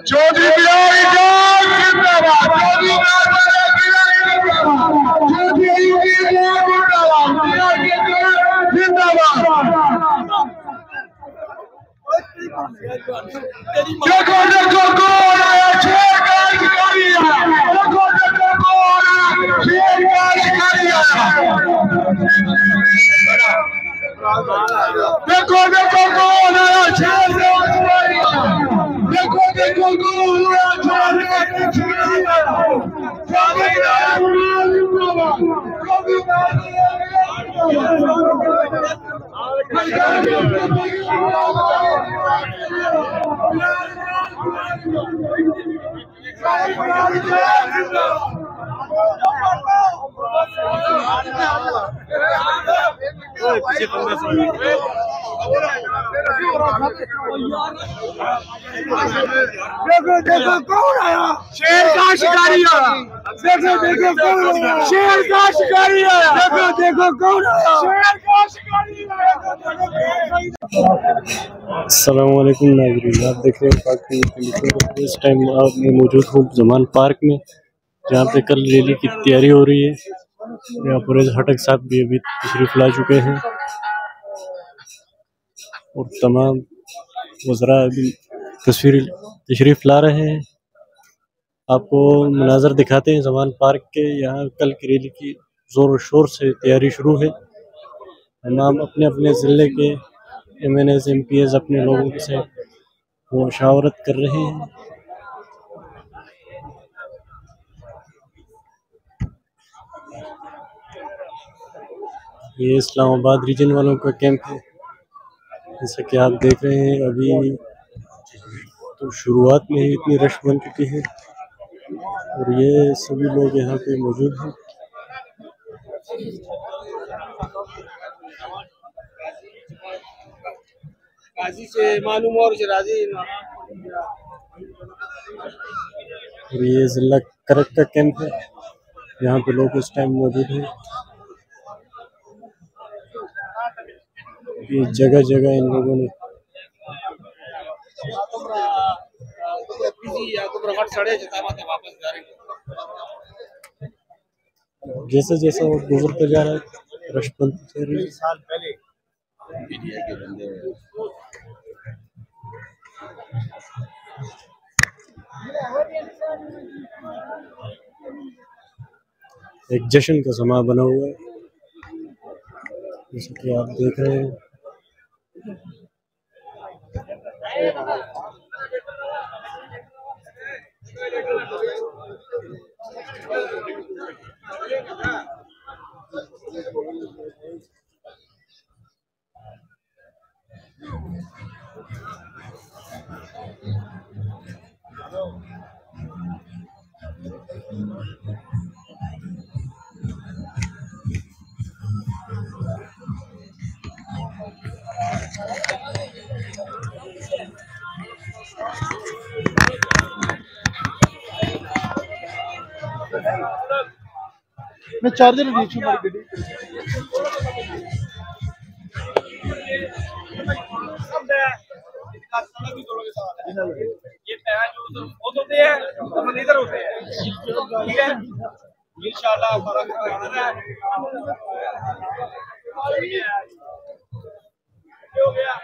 चौधरी बिहारी जिंदाबाद, देखो देखो कौन आया, शेर का शिकारी आया, देखो देखो कौन आया, शेर का शिकारी आया, देखो देखो कौन आया, शेर का शिकारी आया, देखो देखो कौन आया, शेर का शिकारी आया, देखो देखो कौन आया, शेर का शिकारी आया, देखो देखो कौन आया, शेर का शिकारी आया, देखो देखो कौन आया, शेर का शिकारी आया। अस्सलाम वालेकुम नाज़रीन, आप देख रहे हैं पाक टेलीविज़न। इस टाइम आप मैं मौजूद हूँ जमान पार्क में, जहाँ पे कल रैली की तैयारी हो रही है। यहाँ पर हटक साहब भी अभी तशरीफ ला चुके हैं और तमाम वज़रा अभी तशरीफ ला रहे हैं। आपको मनाज़र दिखाते हैं जमान पार्क के। यहाँ कल की रैली की ज़ोर शोर से तैयारी शुरू है। तमाम अपने अपने ज़िले के MNAs MPs अपने लोगों से वो मुशावरत कर रहे हैं। ये इस्लामाबाद रीजन वालों का कैंप है, जैसा कि आप देख रहे हैं। अभी तो शुरुआत में ही इतनी रश बन चुकी है और ये सभी लोग यहाँ पे मौजूद हैं। से मालूम और ये जिला करक का कैंप है, यहाँ पे लोग इस टाइम मौजूद हैं। ये जगह जगह इन लोगों ने जैसे जैसे वो गुजरता जा रहा है रश बनती जा रही है। साल पहले एक जश्न का समा बना हुआ है, जैसे कि आप देख रहे हैं। मैं चार्जर नीचे मार गड्डी ये पैर जो वो होते हैं वो इधर होते हैं, ठीक है। इंशाल्लाह हमारा हो गया।